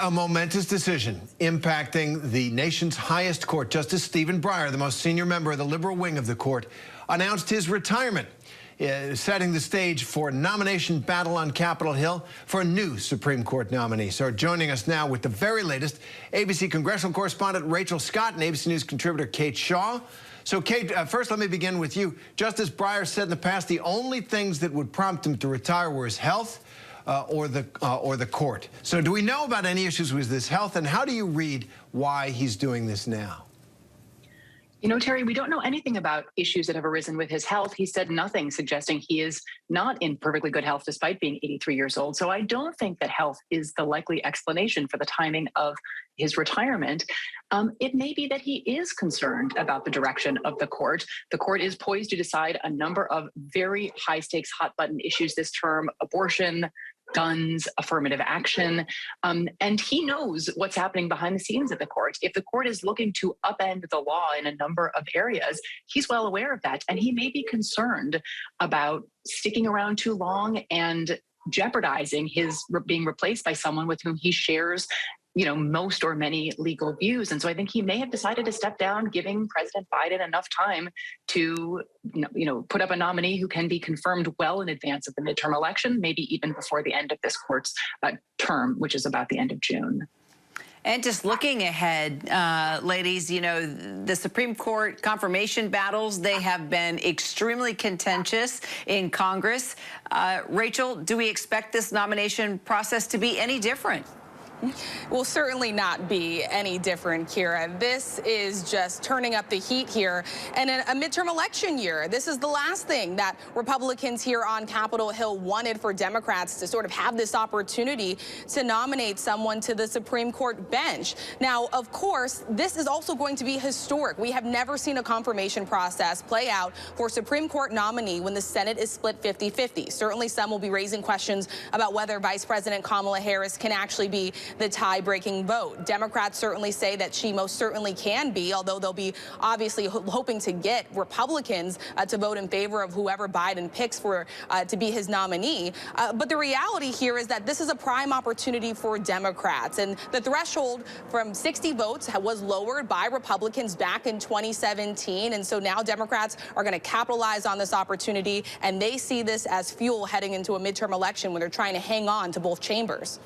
A momentous decision impacting the nation's highest court. Justice Stephen Beyer, the most senior member of the liberal wing of the court, announced his retirement, setting the stage for a nomination battle on Capitol Hill for a new Supreme Court nominee. So joining us now with the very latest, ABC congressional correspondent Rachel Scott and ABC News contributor Kate Shaw. So, Kate, first let me begin with you. Justice Breyer said in the past the only things that would prompt him to retire were his health or the court. So do we know about any issues with his health, and how do you read why he's doing this now? You know, Terry, we don't know anything about issues that have arisen with his health. He said nothing suggesting he is not in perfectly good health despite being 83 years old. So I don't think that health is the likely explanation for the timing of his retirement. It may be that he is concerned about the direction of the court. The court is poised to decide a number of very high stakes, hot button issues this term: abortion, guns, affirmative action. And he knows what's happening behind the scenes at the court. If the court is looking to upend the law in a number of areas, he's well aware of that. And he may be concerned about sticking around too long and jeopardizing his being replaced by someone with whom he shares most or many legal views. And so I think he may have decided to step down, giving President Biden enough time to, put up a nominee who can be confirmed well in advance of the midterm election, maybe even before the end of this court's term, which is about the end of June. And just looking ahead, ladies, the Supreme Court confirmation battles, they have been extremely contentious in Congress. Rachel, do we expect this nomination process to be any different? Will certainly not be any different, Kira. This is just turning up the heat here. And in a midterm election year, this is the last thing that Republicans here on Capitol Hill wanted for Democrats to sort of have this opportunity to nominate someone to the Supreme Court bench. Now, of course, this is also going to be historic. We have never seen a confirmation process play out for Supreme Court nominee when the Senate is split 50-50. Certainly some will be raising questions about whether Vice President Kamala Harris can actually be the tie-breaking vote. Democrats certainly say that she most certainly can be, although they'll be obviously hoping to get Republicans to vote in favor of whoever Biden picks to be his nominee. But the reality here is that this is a prime opportunity for Democrats, and the threshold from 60 votes was lowered by Republicans back in 2017, and so now Democrats are going to capitalize on this opportunity, and they see this as fuel heading into a midterm election when they're trying to hang on to both chambers.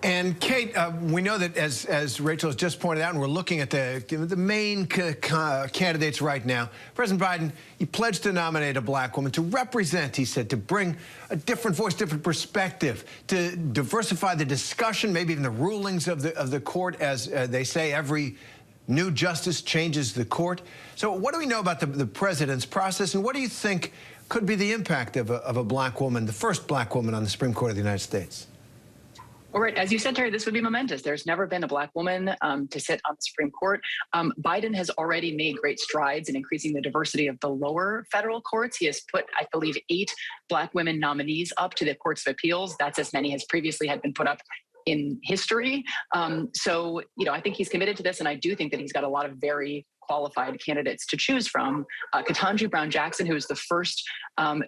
And Kate, we know that as Rachel has just pointed out, and we're looking at the main candidates right now, President Biden, he pledged to nominate a black woman to represent, he said, to bring a different voice, different perspective, to diversify the discussion, maybe even the rulings of the court. As they say, every new justice changes the court. So what do we know about the president's process, and what do you think could be the impact of a black woman, the first black woman on the Supreme Court of the United States? All right. As you said, Terry, this would be momentous. There's never been a black woman to sit on the Supreme Court. Biden has already made great strides in increasing the diversity of the lower federal courts. He has put, I believe, 8 black women nominees up to the courts of appeals. That's as many as previously had been put up in history. So, I think he's committed to this, and I do think that he's got a lot of very qualified candidates to choose from. Ketanji Brown Jackson, who is the first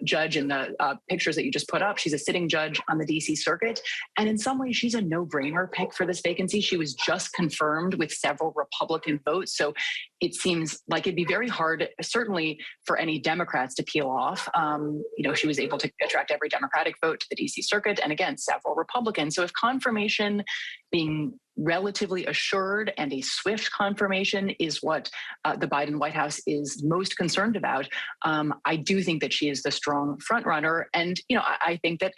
judge in the pictures that you just put up. She's a sitting judge on the D.C. Circuit. And in some ways, she's a no-brainer pick for this vacancy. She was just confirmed with several Republican votes. So it seems like it'd be very hard, certainly for any Democrats to peel off. She was able to attract every Democratic vote to the D.C. Circuit, and again, several Republicans. So if confirmation being relatively assured and a swift confirmation is what the Biden White House is most concerned about, I do think that she is the strong front runner. And, I think that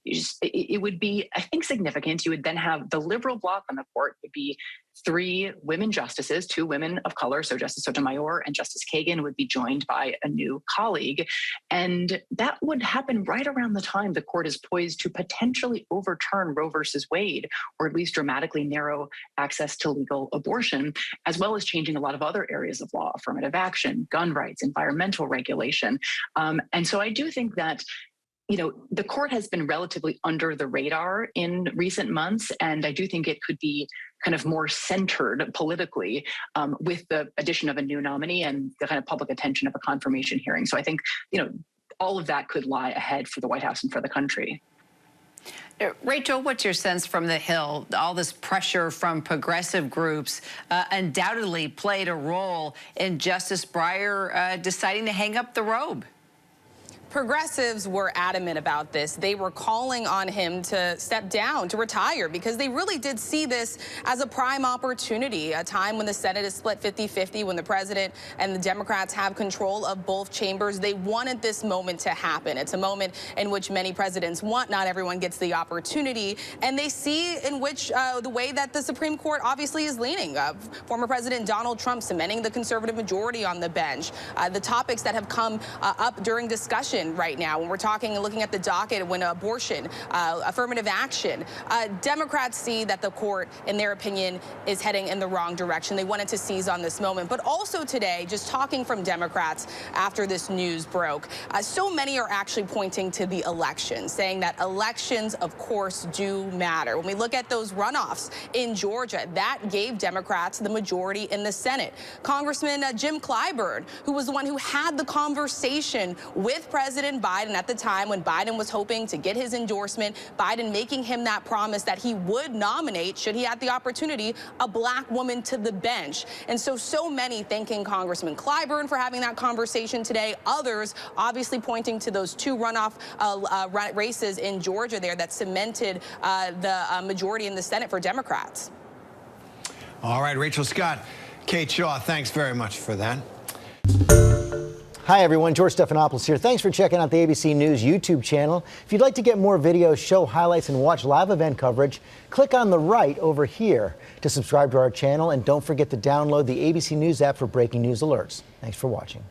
it would be, significant. You would then have the liberal bloc on the court would be 3 women justices, 2 women of color. So Justice Sotomayor and Justice Kagan would be joined by a new colleague. And that would happen right around the time the court is poised to potentially overturn Roe versus Wade, or at least dramatically narrow access to legal abortion, as well as changing a lot of other areas of law: affirmative action, gun rights, environmental regulation. And so I do think that the court has been relatively under the radar in recent months, and I do think it could be kind of more centered politically with the addition of a new nominee and the kind of public attention of a confirmation hearing. So I think, all of that could lie ahead for the White House and for the country. Rachel, what's your sense from the Hill? All this pressure from progressive groups undoubtedly played a role in Justice Breyer deciding to hang up the robe. Progressives were adamant about this. They were calling on him to step down, to retire, because they really did see this as a prime opportunity, a time when the Senate is split 50-50, when the president and the Democrats have control of both chambers. They wanted this moment to happen. It's a moment in which many presidents want. Not everyone gets the opportunity, and they see in which the way that the Supreme Court obviously is leaning. Former President Donald Trump cementing the conservative majority on the bench. The topics that have come up during discussion right now, when we're talking and looking at the docket, when abortion, affirmative action, Democrats see that the court, in their opinion, is heading in the wrong direction. They wanted to seize on this moment. But also today, just talking from Democrats after this news broke, so many are actually pointing to the election, saying that elections, of course, do matter. When we look at those runoffs in Georgia, that gave Democrats the majority in the Senate. Congressman Jim Clyburn, who was the one who had the conversation with President Biden at the time when Biden was hoping to get his endorsement, Biden making him that promise that he would nominate, should he have the opportunity, a black woman to the bench. And so many thanking Congressman Clyburn for having that conversation today. Others obviously pointing to those two runoff races in Georgia there that cemented the majority in the Senate for Democrats. All right, Rachel Scott, Kate Shaw, thanks very much for that. Hi, everyone. George Stephanopoulos here. Thanks for checking out the ABC News YouTube channel. If you'd like to get more videos, show highlights, and watch live event coverage, click on the right over here to subscribe to our channel. And don't forget to download the ABC News app for breaking news alerts. Thanks for watching.